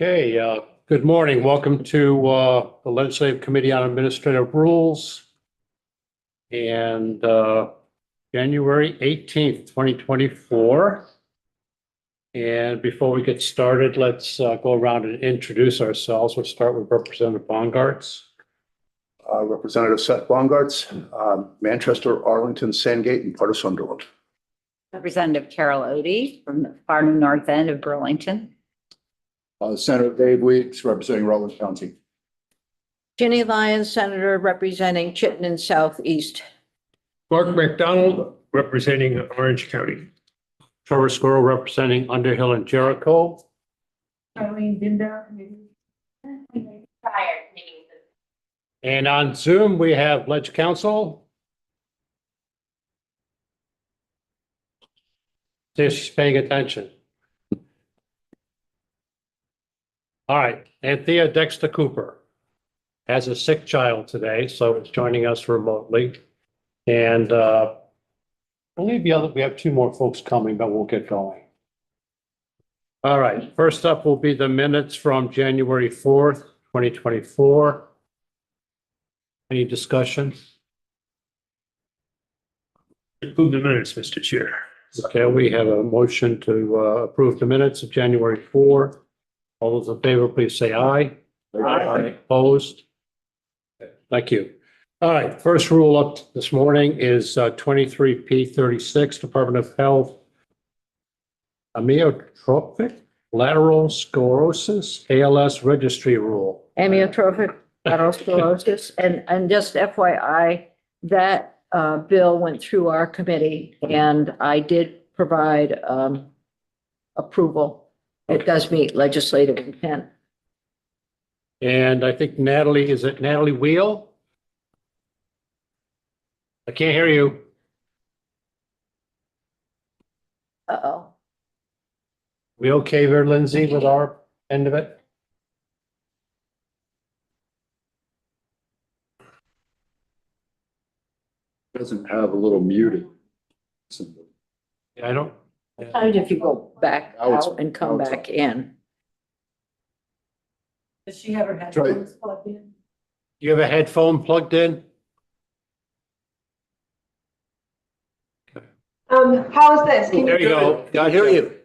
Okay, good morning. Welcome to the Legislative Committee on Administrative Rules. And January 18th, 2024. And before we get started, let's go around and introduce ourselves. We'll start with Representative Bongartz. Representative Seth Bongartz, Manchester, Arlington, Sandgate, and part of Sunderland. Representative Carol Odie from the far north end of Burlington. Senator Dave Weeks, representing Rutland County. Ginny Lyons, Senator representing Chittenden Southeast. Mark McDonald, representing Orange County. Trevor Squirrel representing Underhill and Jericho. And on Zoom, we have Ledge Council. See if she's paying attention. All right, Anthea Dexter Cooper has a sick child today, so it's joining us remotely. And I believe we have two more folks coming, but we'll get going. All right, first up will be the minutes from January 4th, 2024. Any discussion? Approve the minutes, Mr. Chair. Okay, we have a motion to approve the minutes of January 4th. All those in favor, please say aye. Aye. Opposed? Thank you. All right, first rule up this morning is 23P36, Department of Health. Amyotrophic lateral sclerosis, ALS registry rule. Amyotrophic lateral sclerosis. And just FYI, that bill went through our committee and I did provide approval. It does meet legislative intent. And I think Natalie, is it Natalie Wheel? I can't hear you. Uh-oh. We okay there, Lindsay, with our end of it? Doesn't have a little muted. I don't. Sometimes if you go back Now it's- out and come now it's back in. Does she have her headphones plugged in? You have a headphone plugged in? How is this? Can There you go. I hear you.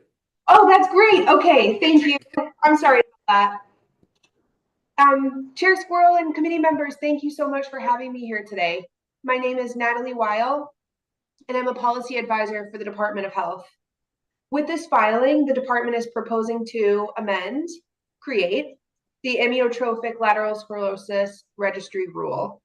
Oh, that's great. Okay, thank you. I'm sorry about that. Chair Squirrel and committee members, thank you so much for having me here today. My name is Natalie Weil, and I'm a policy advisor for the Department of Health. With this filing, the department is proposing to create the amyotrophic lateral sclerosis registry rule.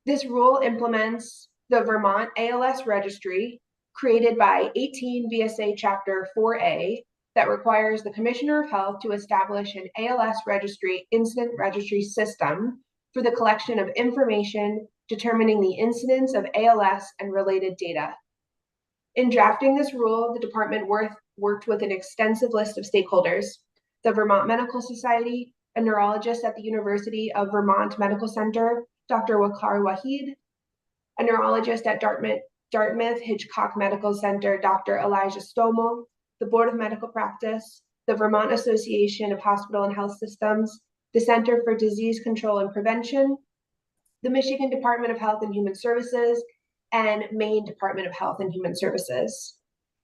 This rule implements the Vermont ALS registry created by 18 VSA Chapter 4A that requires the Commissioner of Health to establish an ALS registry, incident registry system for the collection of information determining the incidence of ALS and related data. In drafting this rule, the department worked with an extensive list of stakeholders: the Vermont Medical Society, a neurologist at the University of Vermont Medical Center, Dr. Lcar, a neurologist at Dartmouth Hitchcock Medical Center, Dr. Elijah Stommel, the Board of Medical Practice, the Vermont Association of Hospital and Health Systems, the Center for Disease Control and Prevention, the Michigan Department of Health and Human Services, and Maine Department of Health and Human Services.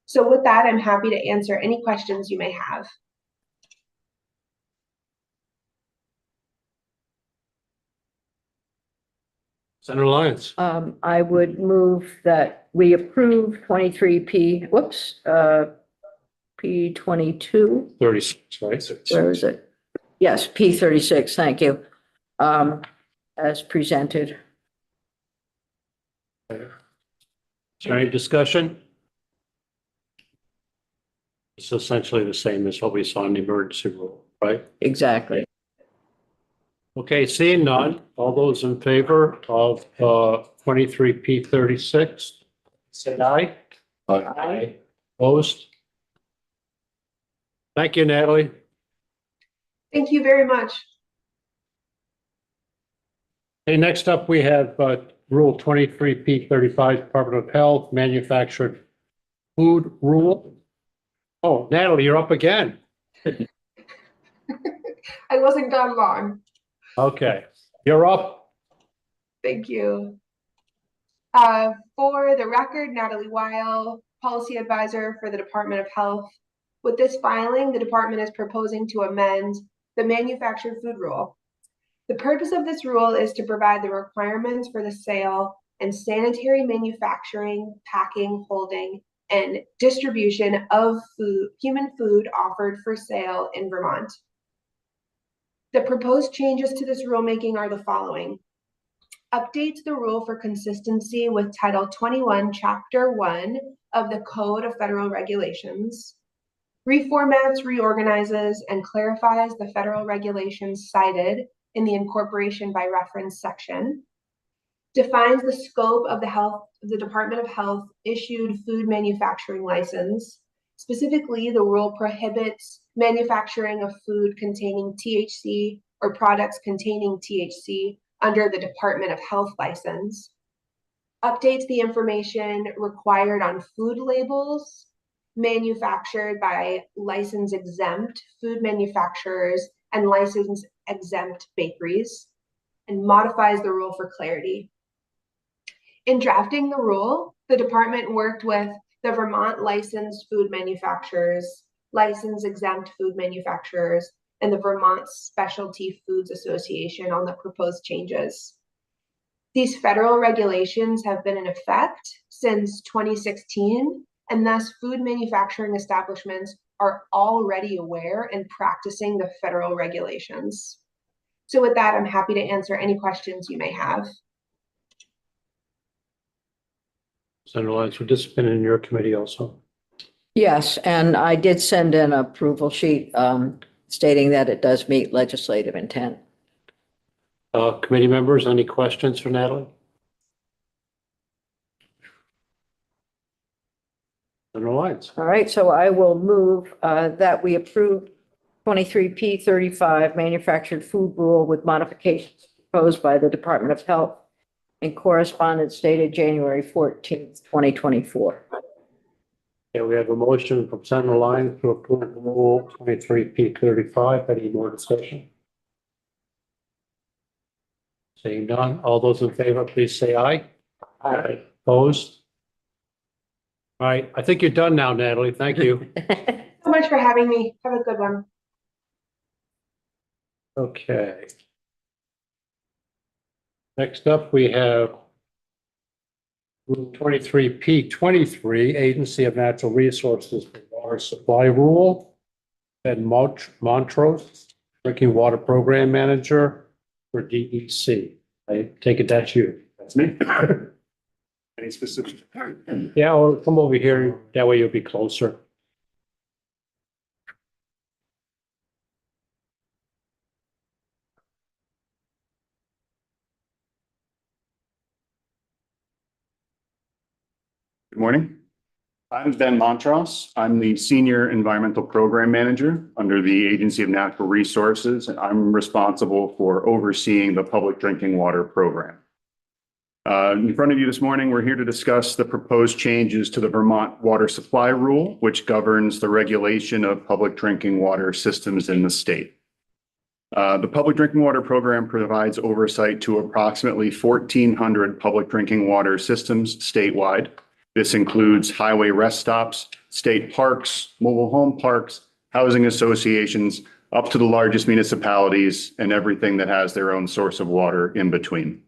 So with that, I'm happy to answer any questions you may have. Senator Lyons. I would move that we approve P22. 36, right? Where is it? Yes, P36, thank you. As presented. Is there any discussion? It's essentially the same as what we saw in the emergency rule, right? Exactly. Okay, seeing none, all those in favor of 23P36, say aye. Aye. Opposed? Thank you, Natalie. Thank you very much. Okay, next up, we have Rule 23P35, Department of Health, Manufactured Food Rule. Oh, Natalie, you're up again. I wasn't gone long. Okay, you're up. Thank you. For the record, Natalie Weil, Policy Advisor for the Department of Health. With this filing, the department is proposing to amend the manufactured food rule. The purpose of this rule is to provide the requirements for the sale and sanitary manufacturing, packing, holding, and distribution of food, human food offered for sale in Vermont. The proposed changes to this rulemaking are the following. Updates the rule for consistency with Title 21, Chapter 1 of the Code of Federal Regulations. Reformats, reorganizes, and clarifies the federal regulations cited in the incorporation by reference section. Defines the scope of the Department of Health issued food manufacturing license. Specifically, the rule prohibits manufacturing of food containing THC or products containing THC under the Department of Health license. Updates the information required on food labels manufactured by license exempt food manufacturers and license exempt bakeries, and modifies the rule for clarity. In drafting the rule, the department worked with the Vermont licensed food manufacturers, license exempt food manufacturers, and the Vermont Specialty Foods Association on the proposed changes. These federal regulations have been in effect since 2016, and thus food manufacturing establishments are already aware and practicing the federal regulations. So with that, I'm happy to answer any questions you may have. Senator Lyons, would this have been in your committee also? Yes, and I did send an approval sheet stating that it does meet legislative intent. Committee members, any questions for Natalie? Senator Lyons. All right, so I will move that we approve 23P35 manufactured food rule with modifications proposed by the Department of Health in correspondence dated January 14th, 2024. Okay, we have a motion from Senator Lyons to approve Rule 23P35. Any more discussion? Seeing none, all those in favor, please say aye. Aye. Opposed? All right, I think you're done now, Natalie. Thank you. So much for having me. Have a good one. Okay. Next up, we have Rule 23P23, Agency of Natural Resources for Water Supply Rule. Ben Montrose, Drinking Water Program Manager for DEC. I take it that's you. That's me. Any specific? Yeah, or come over here. That way you'll be closer. Good morning. I'm Ben Montrose. I'm the Senior Environmental Program Manager under the Agency of Natural Resources, and I'm responsible for overseeing the public drinking water program. In front of you this morning, we're here to discuss the proposed changes to the Vermont Water Supply Rule, which governs the regulation of public drinking water systems in the state. The public drinking water program provides oversight to approximately 1,400 public drinking water systems statewide. This includes highway rest stops, state parks, mobile home parks, housing associations, up to the largest municipalities, and everything that has their own source of water in between.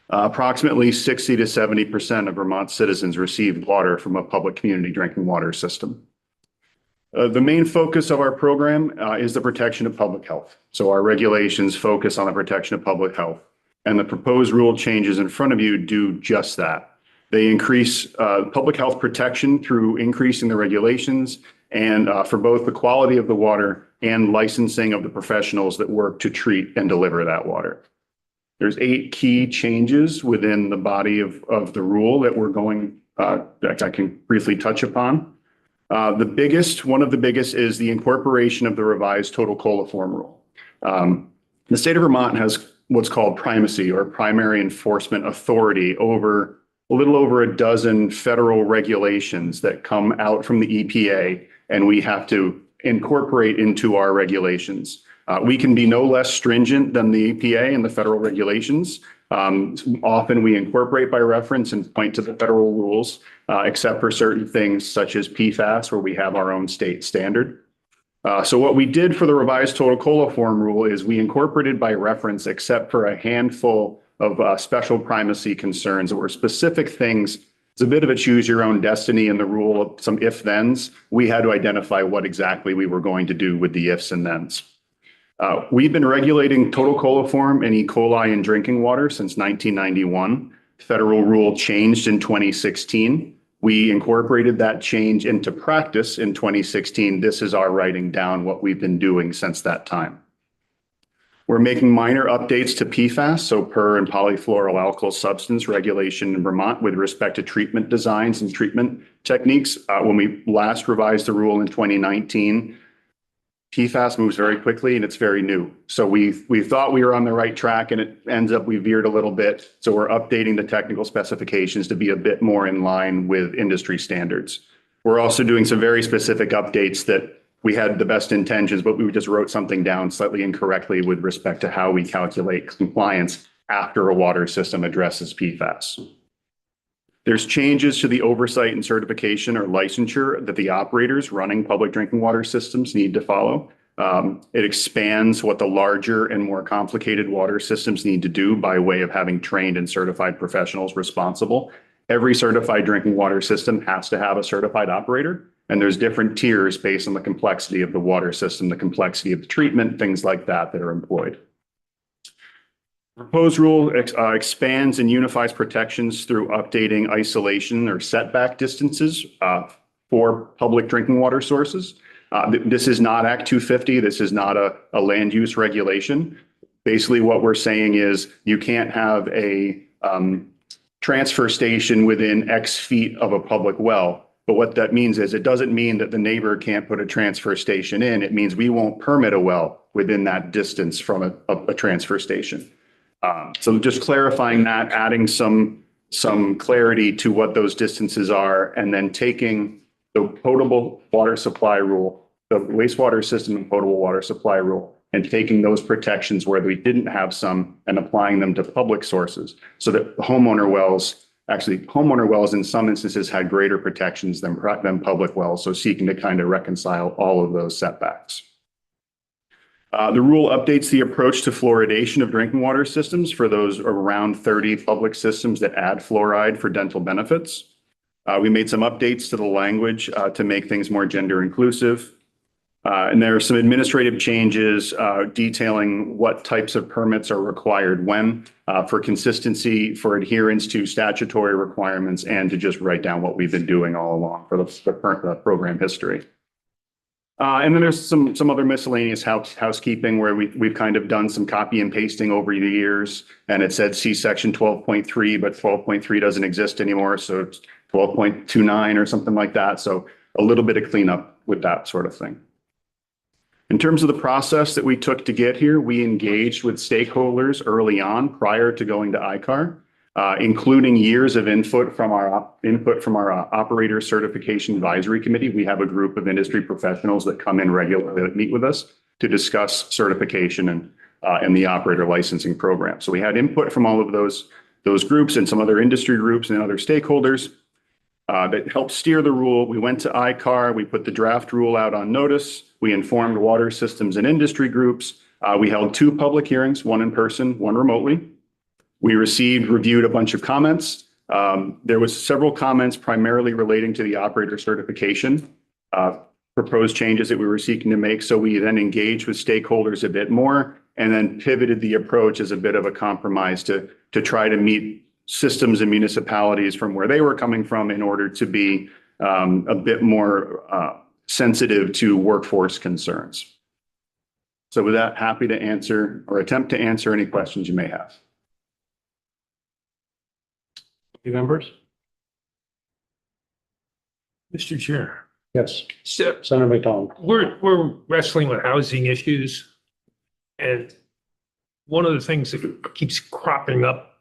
Approximately 60 to 70% of Vermont citizens receive water from a public community drinking water system. The main focus of our program is the protection of public health. So our regulations focus on the protection of public health, and the proposed rule changes in front of you do just that. They increase public health protection through increasing the regulations and for both the quality of the water and licensing of the professionals that work to treat and deliver that water. There's 8 key changes within the body of the rule that we're going, that I can briefly touch upon. One of the biggest is the incorporation of the revised total coliform rule. The state of Vermont has what's called primacy or primary enforcement authority over a little over a dozen federal regulations that come out from the EPA, and we have to incorporate into our regulations. We can be no less stringent than the EPA and the federal regulations. Often we incorporate by reference and point to the federal rules, except for certain things such as PFAS, where we have our own state standard. So what we did for the revised total coliform rule is we incorporated by reference, except for a handful of special primacy concerns that were specific things. It's a bit of a choose your own destiny in the rule of some if-thens. We had to identify what exactly we were going to do with the ifs and thens. We've been regulating total coliform and E. coli in drinking water since 1991. Federal rule changed in 2016. We incorporated that change into practice in 2016. This is our writing down what we've been doing since that time. We're making minor updates to PFAS, so per and polyfluoroalkyl substance regulation in Vermont with respect to treatment designs and treatment techniques. When we last revised the rule in 2019, PFAS moves very quickly and it's very new. So we thought we were on the right track and it ends up we veered a little bit. So we're updating the technical specifications to be a bit more in line with industry standards. We're also doing some very specific updates that we had the best intentions, but we just wrote something down slightly incorrectly with respect to how we calculate compliance after a water system addresses PFAS. There's changes to the oversight and certification or licensure that the operators running public drinking water systems need to follow. It expands what the larger and more complicated water systems need to do by way of having trained and certified professionals responsible. Every certified drinking water system has to have a certified operator, and there's different tiers based on the complexity of the water system, the complexity of the treatment, things like that that are employed. Proposed rule expands and unifies protections through updating isolation or setback distances for public drinking water sources. This is not Act 250. This is not a land use regulation. Basically, what we're saying is you can't have a transfer station within X feet of a public well. But what that means is it doesn't mean that the neighbor can't put a transfer station in. It means we won't permit a well within that distance from a transfer station. So just clarifying that, adding some clarity to what those distances are, and then taking the potable water supply rule, the wastewater system and potable water supply rule, and taking those protections where we didn't have some and applying them to public sources so that homeowner wells in some instances had greater protections than public wells. So seeking to kind of reconcile all of those setbacks. The rule updates the approach to fluoridation of drinking water systems for those around 30 public systems that add fluoride for dental benefits. We made some updates to the language to make things more gender inclusive. And there are some administrative changes detailing what types of permits are required when for consistency, for adherence to statutory requirements, and to just write down what we've been doing all along for the program history. And then there's some other miscellaneous housekeeping where we've kind of done some copy and pasting over the years, and it said see section 12.3, but 12.3 doesn't exist anymore, so it's 12.29 or something like that. So a little bit of cleanup with that sort of thing. In terms of the process that we took to get here, we engaged with stakeholders early on prior to going to ICAR, including years of input from our operator certification advisory committee. We have a group of industry professionals that come in regularly that meet with us to discuss certification and the operator licensing program. So we had input from all of those groups and some other industry groups and other stakeholders that helped steer the rule. We went to ICAR, we put the draft rule out on notice. We informed water systems and industry groups. We held 2 public hearings, one in person, one remotely. We reviewed a bunch of comments. There was several comments primarily relating to the operator certification, proposed changes that we were seeking to make. So we then engaged with stakeholders a bit more and then pivoted the approach as a bit of a compromise to try to meet systems and municipalities from where they were coming from in order to be a bit more sensitive to workforce concerns. So with that, happy to answer or attempt to answer any questions you may have. Any members? Mr. Chair. Yes, So Senator McDonald. we're wrestling with housing issues. And one of the things that keeps cropping up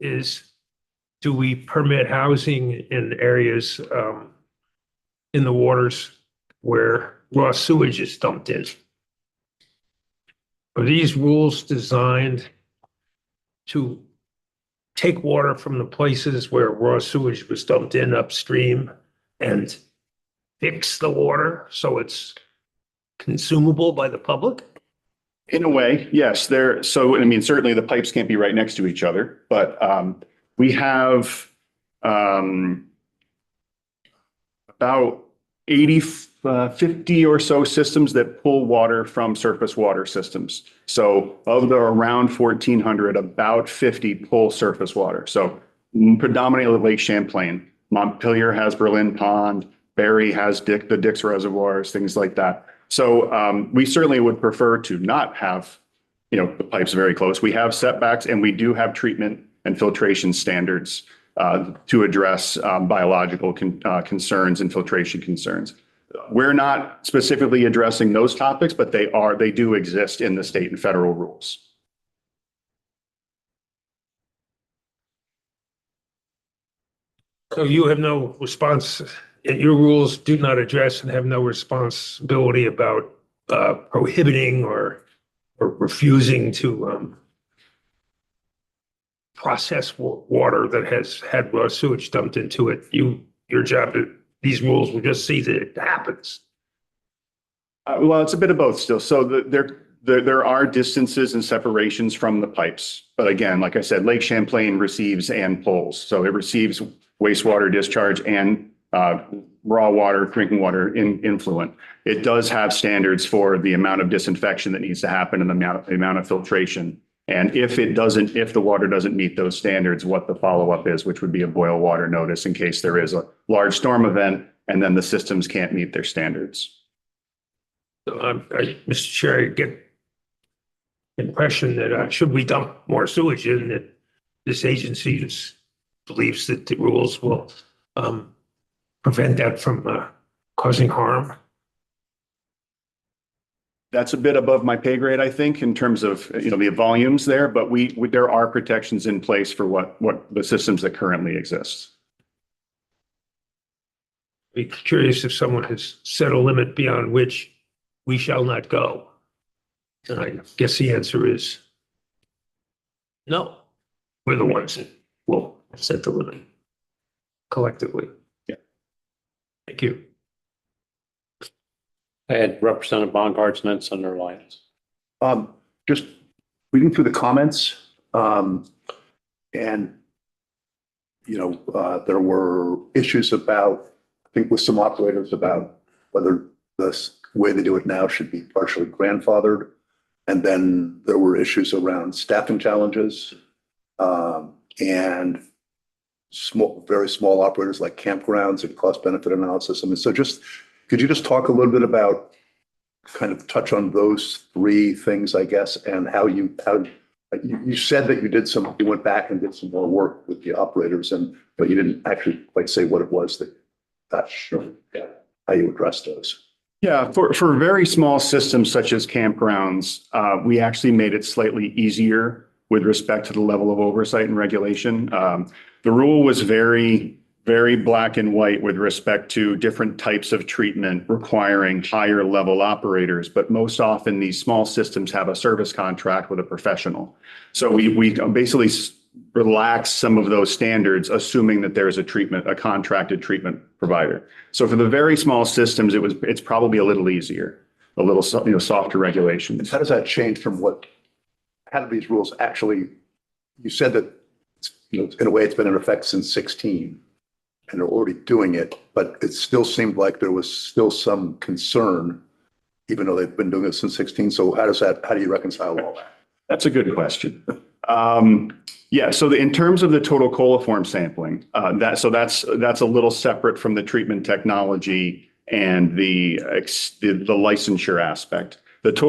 is, do we permit housing in areas in the waters where raw sewage is dumped in? Are these rules designed to take water from the places where raw sewage was dumped in upstream and fix the water so it's consumable by the public? In a way, yes, so, I mean, certainly the pipes can't be right next to each other, but we have about 50 or so systems that pull water from surface water systems. So of the around 1,400, about 50 pull surface water. So predominantly Lake Champlain. Montpelier has Berlin Pond. Barrie has the Dix reservoirs, things like that. So we certainly would prefer to not have, the pipes very close. We have setbacks and we do have treatment and filtration standards to address biological concerns and filtration concerns. We're not specifically addressing those topics, but they do exist in the state and federal rules. So you have no response, your rules do not address and have no responsibility about prohibiting or refusing to process water that has had raw sewage dumped into it. Your job, these rules will just see that it happens. Well, it's a bit of both still. So there are distances and separations from the pipes. But again, like I said, Lake Champlain receives and pulls. So it receives wastewater discharge and raw water, drinking water influent. It does have standards for the amount of disinfection that needs to happen and the amount of filtration. And if the water doesn't meet those standards, what the follow-up is, which would be a boil water notice in case there is a large storm event and then the systems can't meet their standards. So, Mr. Chair, I get the impression that should we dump more sewage in, that this agency believes that the rules will prevent that from causing harm. That's a bit above my pay grade, I think, in terms of, the volumes there, but there are protections in place for what the systems that currently exist. Be curious if someone has set a limit beyond which we shall not go. And I guess the answer is no. We're the ones that will set the limit collectively. Yeah. Thank you. I had Representative Bongart's notes underlined. Just reading through the comments, and there were issues about, I think with some operators, about whether the way they do it now should be partially grandfathered. And then there were issues around staffing challenges, and very small operators like campgrounds and cost benefit analysis. I mean, so could you just talk a little bit about, kind of touch on those three things, I guess, and how you said that you went back and did some more work with the operators, but you didn't actually quite say what it was how you addressed those. Yeah, for very small systems such as campgrounds, we actually made it slightly easier with respect to the level of oversight and regulation. The rule was very, very black and white with respect to different types of treatment requiring higher level operators, but most often these small systems have a service contract with a professional. So we basically relax some of those standards, assuming that there's a contracted treatment provider. So for the very small systems, it's probably a little easier, a little softer regulations. How does that change from how do these rules actually, you said that, in a way it's been in effect since 2016 and they're already doing it, but it still seemed like there was still some concern, even though they've been doing it since 2016. So how do you reconcile all that? That's a good question. Yeah, so in terms of the total coliform sampling, that's a little separate from the treatment technology and the licensure aspect. The revised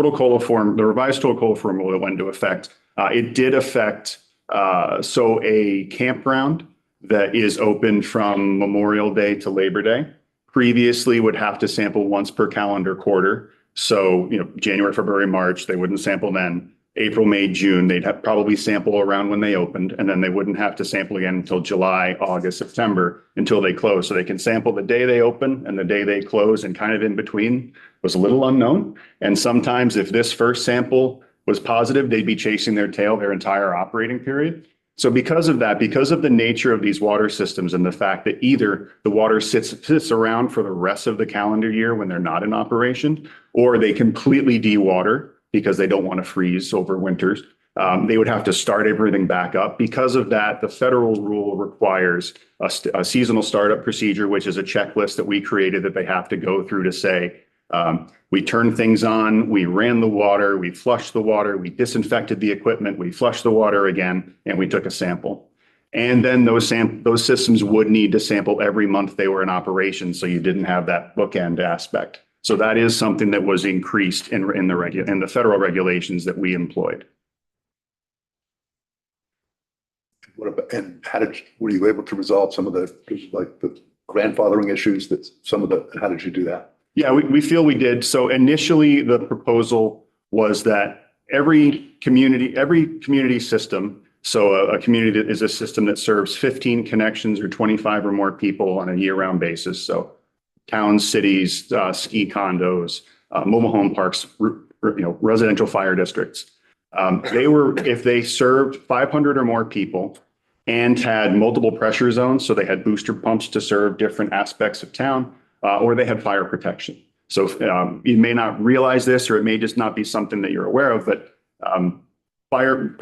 total coliform rule that went into effect, it did affect, so a campground that is open from Memorial Day to Labor Day previously would have to sample once per calendar quarter. So, January, February, March, they wouldn't sample then. April, May, June, they'd probably sample around when they opened, and then they wouldn't have to sample again until July, August, September, until they close. So they can sample the day they open and the day they close, and kind of in between was a little unknown. And sometimes if this first sample was positive, they'd be chasing their tail their entire operating period. So because of that, because of the nature of these water systems and the fact that either the water sits around for the rest of the calendar year when they're not in operation, or they completely dewater because they don't want to freeze over winters, they would have to start everything back up. Because of that, the federal rule requires a seasonal startup procedure, which is a checklist that we created that they have to go through to say, we turned things on, we ran the water, we flushed the water, we disinfected the equipment, we flushed the water again, and we took a sample. And then those systems would need to sample every month they were in operation, so you didn't have that bookend aspect. So that is something that was increased in the federal regulations that we employed. And were you able to resolve some of the, like the grandfathering issues how did you do that? Yeah, we feel we did. So initially, the proposal was that every community system, so a community is a system that serves 15 connections or 25 or more people on a year-round basis. So towns, cities, ski condos, mobile home parks, residential fire districts. If they served 500 or more people and had multiple pressure zones, so they had booster pumps to serve different aspects of town, or they had fire protection. So you may not realize this, or it may just not be something that you're aware of, but fire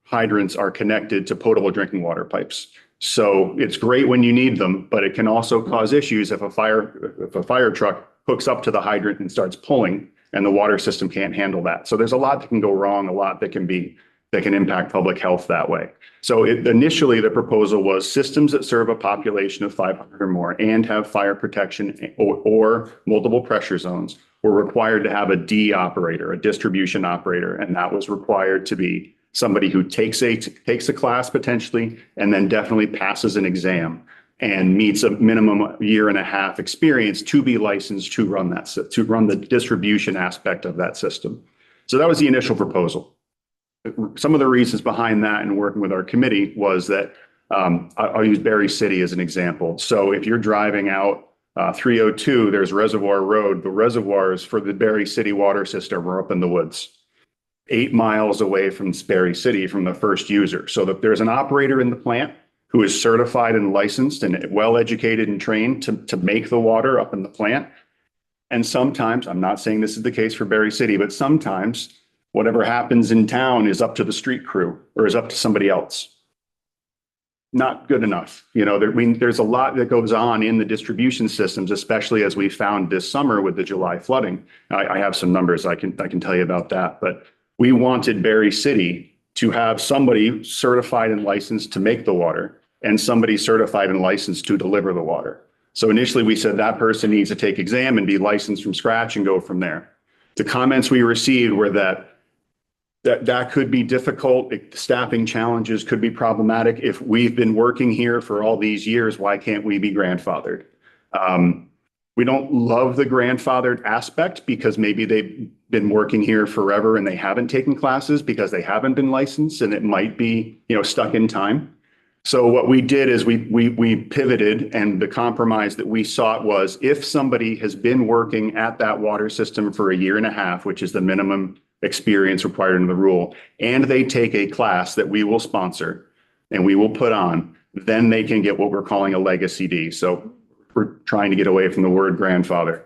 hydrants are connected to potable drinking water pipes. So it's great when you need them, but it can also cause issues if a fire truck hooks up to the hydrant and starts pulling, and the water system can't handle that. So there's a lot that can go wrong, a lot that can impact public health that way. So initially, the proposal was systems that serve a population of 500 or more and have fire protection or multiple pressure zones were required to have a D operator, a distribution operator, and that was required to be somebody who takes a class potentially, and then definitely passes an exam and meets a minimum year and a half experience to be licensed to run the distribution aspect of that system. So that was the initial proposal. Some of the reasons behind that and working with our committee was that I'll use Berry City as an example. So if you're driving out 302, there's Reservoir Road. The reservoirs for the Berry City water system are up in the woods, 8 miles away from Berry City from the first user. So that there's an operator in the plant who is certified and licensed and well-educated and trained to make the water up in the plant. And sometimes, I'm not saying this is the case for Berry City, but sometimes whatever happens in town is up to the street crew or is up to somebody else. Not good enough. There's a lot that goes on in the distribution systems, especially as we found this summer with the July flooding. I have some numbers I can tell you about that, but we wanted Berry City to have somebody certified and licensed to make the water and somebody certified and licensed to deliver the water. So initially we said that person needs to take exam and be licensed from scratch and go from there. The comments we received were that could be difficult. Staffing challenges could be problematic. If we've been working here for all these years, why can't we be grandfathered? We don't love the grandfathered aspect because maybe they've been working here forever and they haven't taken classes because they haven't been licensed and it might be, stuck in time. So what we did is we pivoted, and the compromise that we sought was if somebody has been working at that water system for a year and a half, which is the minimum experience required in the rule, and they take a class that we will sponsor and we will put on, then they can get what we're calling a legacy D. So we're trying to get away from the word grandfather.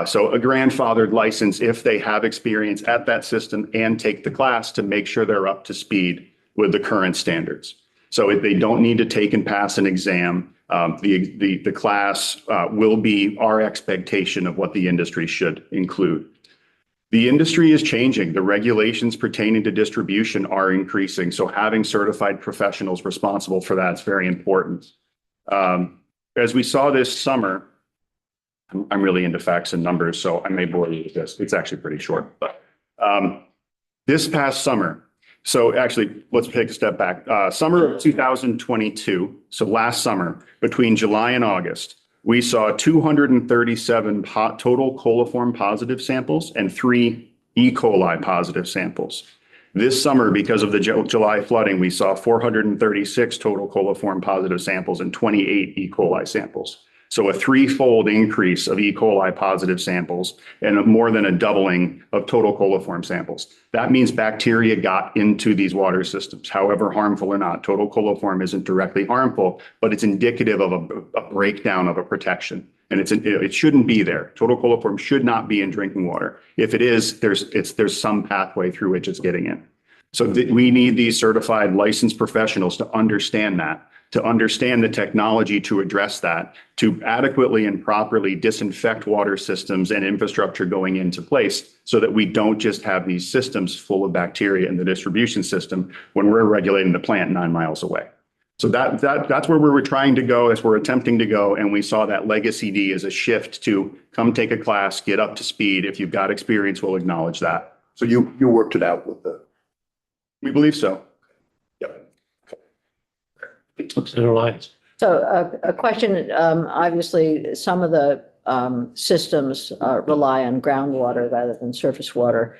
So a grandfathered license if they have experience at that system and take the class to make sure they're up to speed with the current standards. So if they don't need to take and pass an exam, the class will be our expectation of what the industry should include. The industry is changing. The regulations pertaining to distribution are increasing. So having certified professionals responsible for that is very important. As we saw this summer, I'm really into facts and numbers, so I may bore you with this. It's actually pretty short, but this past summer, so actually, let's take a step back. Summer of 2022, so last summer, between July and August, we saw 237 total coliform positive samples and 3 E. coli positive samples. This summer, because of the July flooding, we saw 436 total coliform positive samples and 28 E. coli samples. So a threefold increase of E. coli positive samples and more than a doubling of total coliform samples. That means bacteria got into these water systems, however harmful or not. Total coliform isn't directly harmful, but it's indicative of a breakdown of a protection. And it shouldn't be there. Total coliform should not be in drinking water. If it is, there's some pathway through which it's getting in. So we need these certified licensed professionals to understand that, to understand the technology to address that, to adequately and properly disinfect water systems and infrastructure going into place so that we don't just have these systems full of bacteria in the distribution system when we're regulating the plant 9 miles away. So that's where we were trying to go, that's where we're attempting to go. And we saw that Legacy D as a shift to come take a class, get up to speed. If you've got experience, we'll acknowledge that. So you worked it out with the, We believe so. yep. Senator Lyons. So a question, obviously, some of the systems rely on groundwater rather than surface water.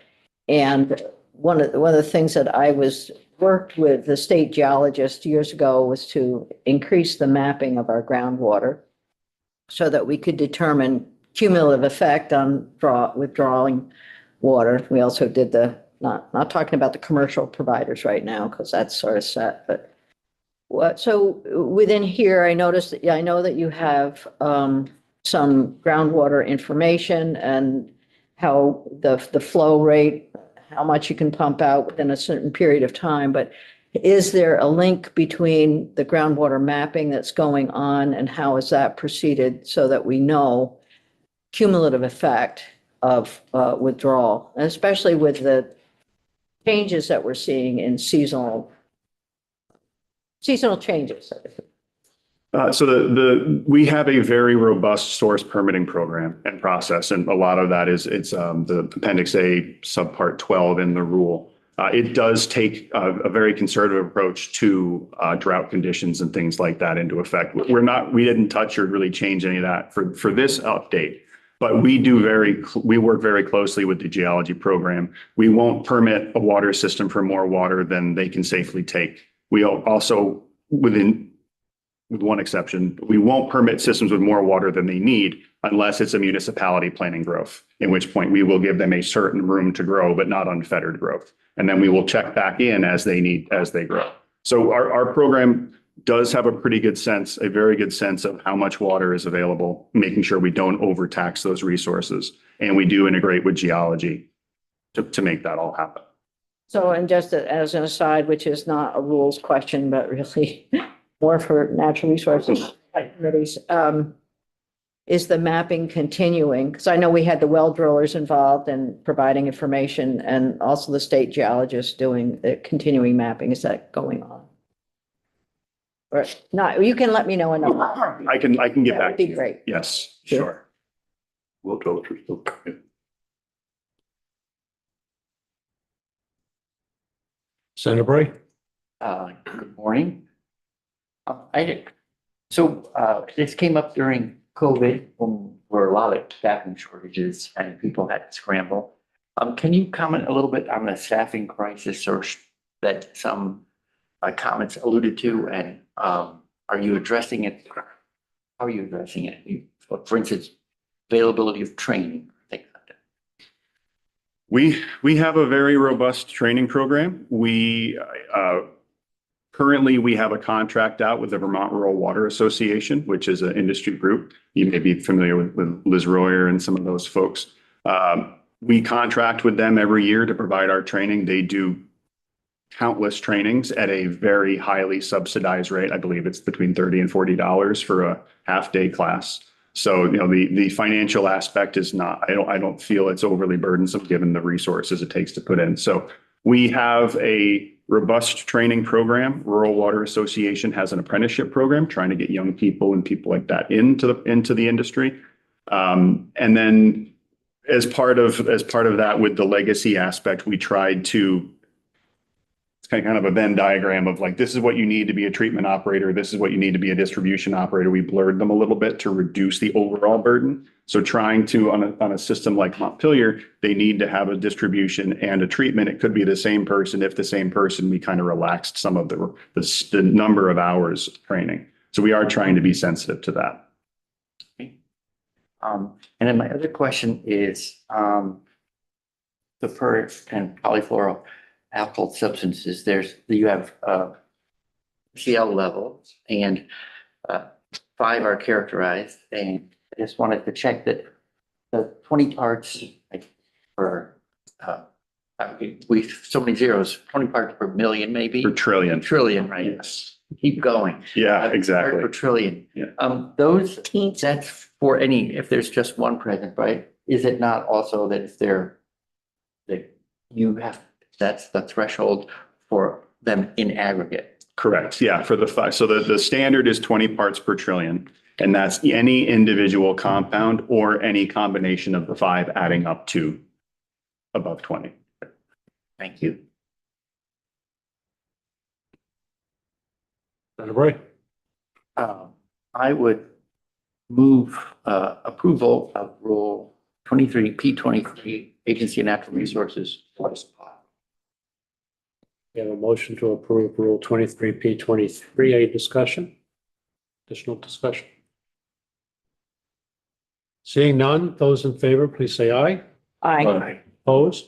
And one of the things that I worked with the state geologist years ago was to increase the mapping of our groundwater so that we could determine cumulative effect on withdrawing water. We also did not talking about the commercial providers right now because that's sort of set, but so within here, I noticed that, I know that you have some groundwater information and how the flow rate, how much you can pump out within a certain period of time, but is there a link between the groundwater mapping that's going on and how is that proceeded so that we know cumulative effect of withdrawal, and especially with the changes that we're seeing in seasonal changes? So we have a very robust source permitting program and process, and a lot of that it's the Appendix A, Subpart 12 in the rule. It does take a very conservative approach to drought conditions and things like that into effect. We didn't touch or really change any of that for this update, but we work very closely with the geology program. We won't permit a water system for more water than they can safely take. We also, with one exception, we won't permit systems with more water than they need unless it's a municipality planning growth, in which point we will give them a certain room to grow, but not unfettered growth. And then we will check back in as they grow. So our program does have a very good sense of how much water is available, making sure we don't overtax those resources. And we do integrate with geology to make that all happen. So, and just as an aside, which is not a rules question, but really more for natural resources committees, is the mapping continuing? Because I know we had the well drillers involved in providing information and also the state geologists doing the continuing mapping. Is that going on? Or not? You can let me know. I can get That back would to be you. great. Yes, Sure. sure. We'll go through still. Senator Bray. Good morning. This came up during COVID when there were a lot of staffing shortages and people had to scramble. Can you comment a little bit on the staffing crisis that some comments alluded to, and are you addressing it? How are you addressing it? For instance, availability of training, things like that. We have a very robust training program. Currently, we have a contract out with the Vermont Rural Water Association, which is an industry group. You may be familiar with Liz Royer and some of those folks. We contract with them every year to provide our training. They do countless trainings at a very highly subsidized rate. I believe it's between $30 and $40 for a half-day class. So, the financial aspect is not, I don't feel it's overly burdensome given the resources it takes to put in. So we have a robust training program. Rural Water Association has an apprenticeship program trying to get young people and people like that into the industry. And then as part of that, with the legacy aspect, we tried to, it's kind of a Venn diagram of like, this is what you need to be a treatment operator. This is what you need to be a distribution operator. We blurred them a little bit to reduce the overall burden. So trying to, on a system like Montpelier, they need to have a distribution and a treatment. It could be the same person. If the same person, we kind of relaxed some of the number of hours of training. So we are trying to be sensitive to that. And then my other question is, the per and polyfluoro alkyl substances, you have, CL levels and, 5 are characterized, and I just wanted to check that the 20 parts like, per, we, so many zeros, 20 parts per million, maybe? Per trillion. Trillion, right? Yes. Keep going. Yeah, Part exactly. per trillion. Yeah. Those, that's for if there's just one present, right? Is it not also that if that you have, that's the threshold for them in aggregate? Correct. Yeah, for the 5. So the standard is 20 parts per trillion. And that's any individual compound or any combination of the 5 adding up to above 20. Thank you. Senator Bray? I would move approval of Rule 23, P23, Agency of Natural Resources Water Supply. We have a motion to approve Rule 23P23. Any discussion? Additional discussion? Seeing none, those in favor, please say aye. Aye. Opposed?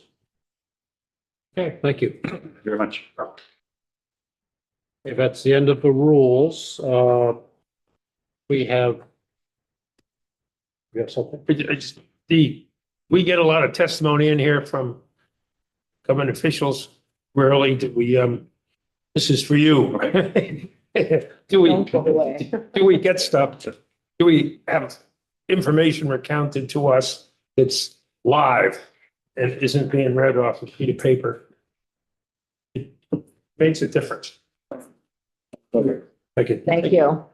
Okay, thank you. Thank you very much. If that's the end of the rules, we have something? We get a lot of testimony in here from government officials. Rarely do we, this is for you. Don't go away. Do we get stuff? Do we have information recounted to us that's live and isn't being read off a sheet of paper? It makes a difference. Thank you. Thank you.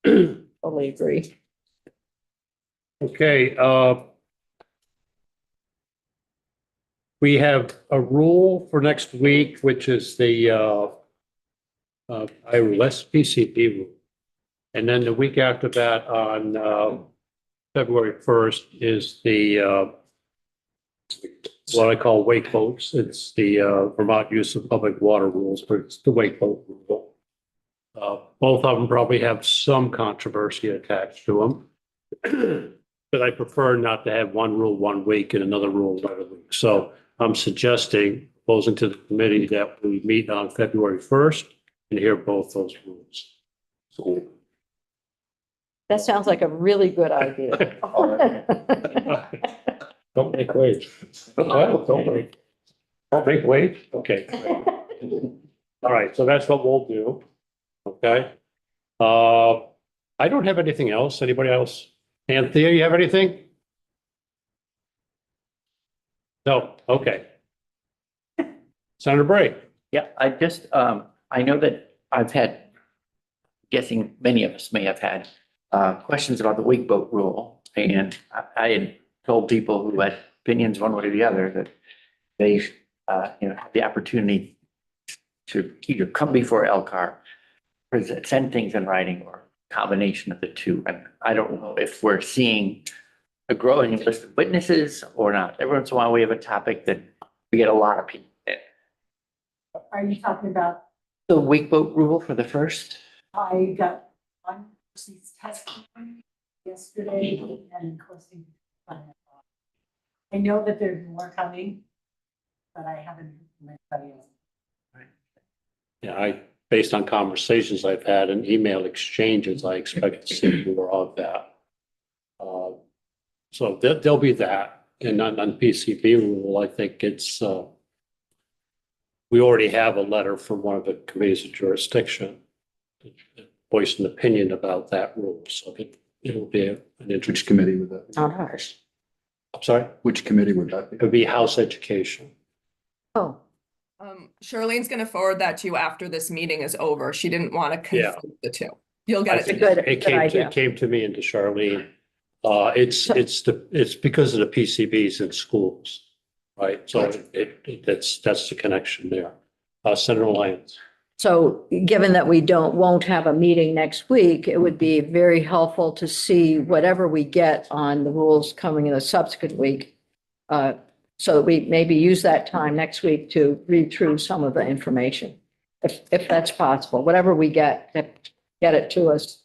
Totally agree. Okay, we have a rule for next week, which is the less PCP rule. And then the week after that, on February 1st, is the what I call wake boats. It's the Vermont Use of Public Water Rules, but it's the wake boat rule. Both of them probably have some controversy attached to them. But I prefer not to have one rule 1 week and another rule another week. So I'm suggesting, proposing to the committee that we meet on February 1st and hear both those rules. So That sounds like a really good idea. don't make waves. What? Don't make waves? Okay. All right, so that's what we'll do. Okay. I don't have anything else. Anybody else? Anthea, you have anything? No, okay. Senator Bray? Yeah, I know that I've had, guessing many of us may have had, questions about the wake boat rule. And I had told people who had opinions one way or the other that they, have the opportunity to either come before Lcar, send things in writing, or combination of the two. And I don't know if we're seeing a growing list of witnesses or not. Every once in a while, we have a topic that we get a lot of people in. Are you talking about, The wake boat rule for the first? I got one person's testimony yesterday and closing. I know that there's more coming, but I haven't heard from anybody else. Yeah, based on conversations I've had and email exchanges, I expect to see more of that. So there'll be that. And on PCB rule, I think it's, we already have a letter from one of the committees of jurisdiction that voiced an opinion about that rule. So it'll be an interesting. Which committee would that be? Not ours. I'm sorry, Which committee would that be? it would be House Education. Oh, Charlene's gonna forward that to you after this meeting is over. She didn't want to Yeah. conflict the two. You'll get I it. think together. it came to me and to Charlene. It's because of the PCBs in schools, right? So that's the connection there. Senator Lyons. so given that we won't have a meeting next week, it would be very helpful to see whatever we get on the rules coming in the subsequent week. So that we maybe use that time next week to read through some of the information, if that's possible. Whatever we get it to us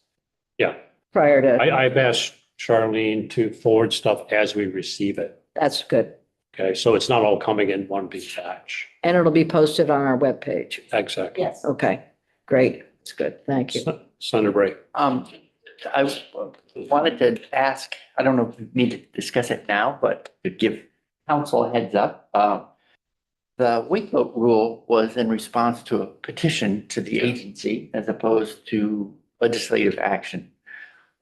Yeah, prior to. I've asked Charlene to forward stuff as we receive it. That's good. Okay, so it's not all coming in one big batch. And it'll be posted on our webpage. Exactly. Yes. Okay, great. That's good. Thank you. Senator Bray. I wanted to ask, I don't know if we need to discuss it now, but to give council a heads up. The wake vote rule was in response to a petition to the agency as opposed to legislative action.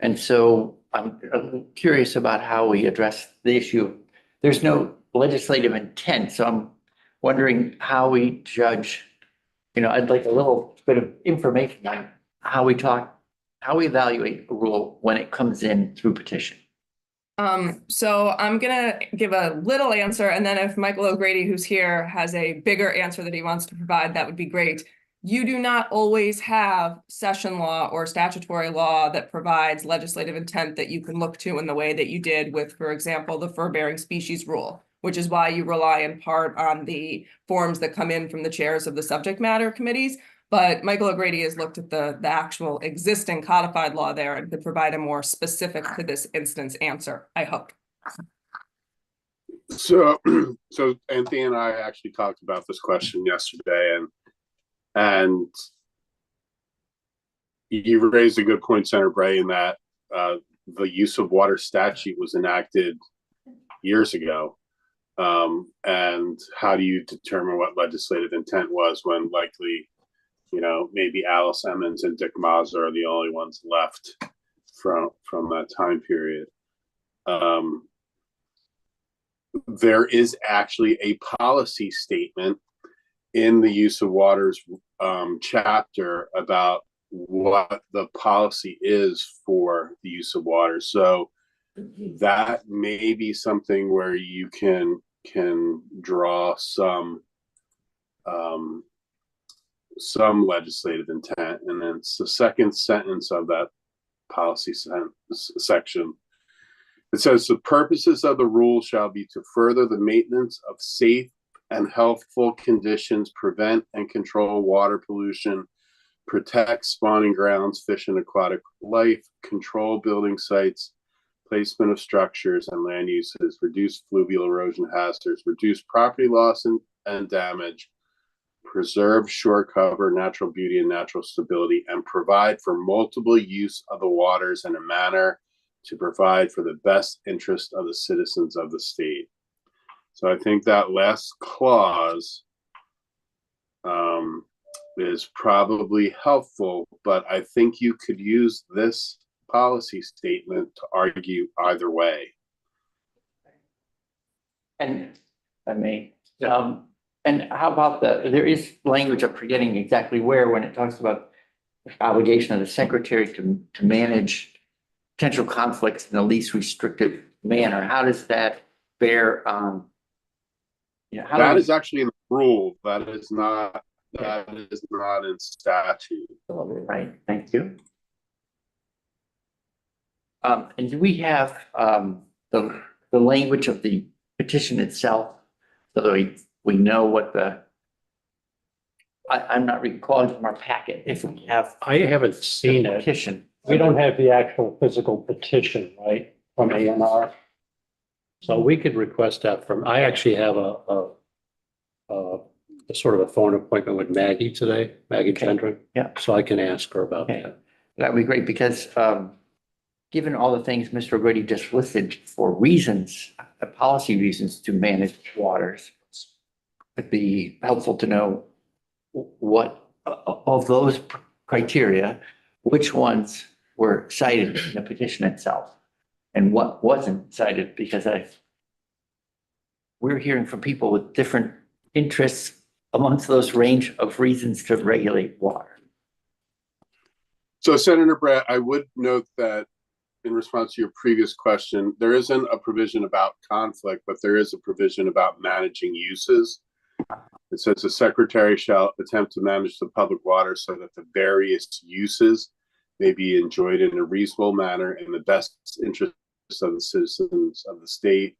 And so I'm curious about how we address the issue. There's no legislative intent, so I'm wondering how we judge, I'd like a little bit of information on how we evaluate a rule when it comes in through petition. So I'm gonna give a little answer, and then if Michael O'Grady, who's here, has a bigger answer that he wants to provide, that would be great. You do not always have session law or statutory law that provides legislative intent that you can look to in the way that you did with, for example, the fur-bearing species rule, which is why you rely in part on the forms that come in from the chairs of the subject matter committees. But Michael O'Grady has looked at the actual existing codified law there and could provide a more specific to this instance answer, I hope. So Anthony and I actually talked about this question yesterday, and you raised a good point, Senator Bray, in that the use of water statute was enacted years ago. And how do you determine what legislative intent was when likely, maybe Alice Emmons and Dick Mazur are the only ones left from that time period? There is actually a policy statement in the use of waters chapter about what the policy is for the use of water. So that may be something where you can draw some legislative intent. And then it's the second sentence of that policy section. It says the purposes of the rule shall be to further the maintenance of safe and healthful conditions, prevent and control water pollution, protect spawning grounds, fish and aquatic life, control building sites, placement of structures and land uses, reduce fluvial erosion hazards, reduce property loss and damage, preserve shore cover, natural beauty and natural stability, and provide for multiple use of the waters in a manner to provide for the best interest of the citizens of the state. So I think that last clause is probably helpful, but I think you could use this policy statement to argue either way. And I mean, and how about there is language, I'm forgetting exactly where, when it talks about obligation of the secretary to manage potential conflicts in the least restrictive manner. How does that bear on? That is actually in the rule. That is not in statute. Right, thank you. And do we have the language of the petition itself, so that we know what I'm not recalling from our packet if we have. I haven't seen it. Petition. We don't have the actual physical petition, right, from ANR. So we could request that I actually have a sort of a phone appointment with Maggie today, Maggie Gendron. Yeah. So I can ask her about that. That'd be great, because given all the things Mr. O'Grady just listed for reasons, policy reasons to manage waters, it'd be helpful to know what of those criteria, which ones were cited in the petition itself and what wasn't cited, because we're hearing from people with different interests amongst those range of reasons to regulate water. So Senator Brett, I would note that in response to your previous question, there isn't a provision about conflict, but there is a provision about managing uses. It says the secretary shall attempt to manage the public water so that the various uses may be enjoyed in a reasonable manner in the best interest of the citizens of the state.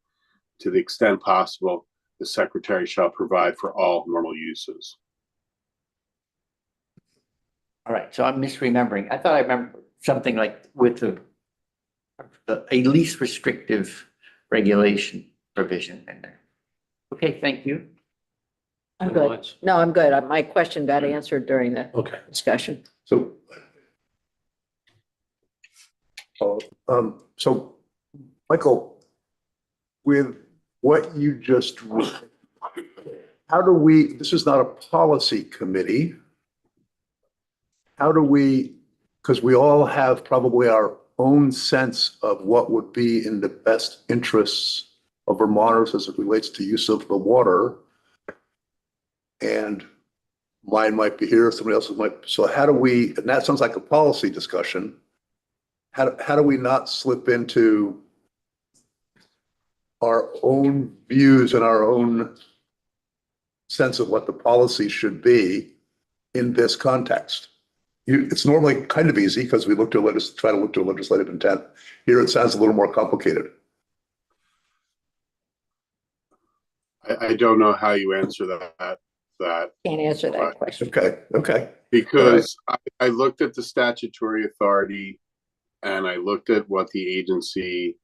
To the extent possible, the secretary shall provide for all normal uses. All right, so I'm misremembering. I thought I remember something like with the a least restrictive regulation provision in there. Okay, thank you. I'm good. No, I'm good. My question got answered during the Okay. discussion. So, so Michael, with what you just read, how do we, this is not a policy committee. How do we, because we all have probably our own sense of what would be in the best interests of Vermonters as it relates to use of the water. And mine might be here, somebody else's might. So how do we, and that sounds like a policy discussion. How do we not slip into our own views and our own sense of what the policy should be in this context? It's normally kind of easy because we try to look to legislative intent. Here it sounds a little more complicated. I don't know how you answer that Can't answer that question. Okay. because I looked at the statutory authority and I looked at what the agency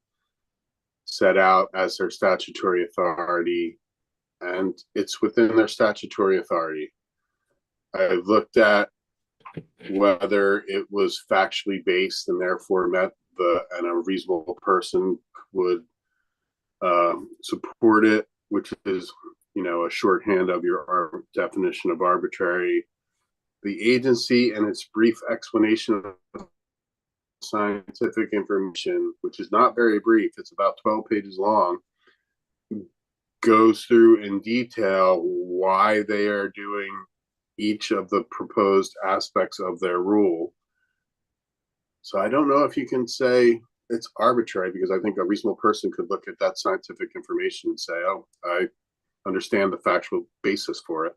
set out as their statutory authority, and it's within their statutory authority. I looked at whether it was factually based and therefore and a reasonable person would support it, which is, a shorthand of your definition of arbitrary. The agency and its brief explanation of scientific information, which is not very brief, it's about 12 pages long, goes through in detail why they are doing each of the proposed aspects of their rule. So I don't know if you can say it's arbitrary, because I think a reasonable person could look at that scientific information and say, oh, I understand the factual basis for it.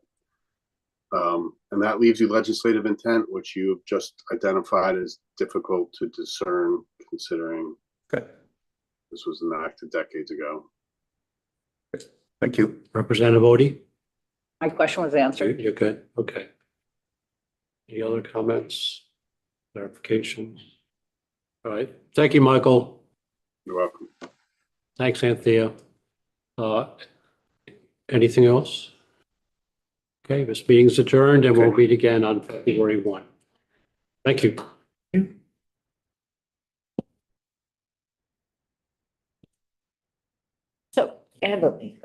And that leaves you legislative intent, which you've just identified as difficult to discern, considering Okay. this was enacted decades ago. Thank you. Representative Odie? My question was answered. You're good? Okay. Any other comments, clarifications? All right. Thank you, Michael. You're welcome. Thanks, Anthea. Anything else? Okay, this meeting's adjourned and we'll meet again on February 1. Thank you. So, Emily,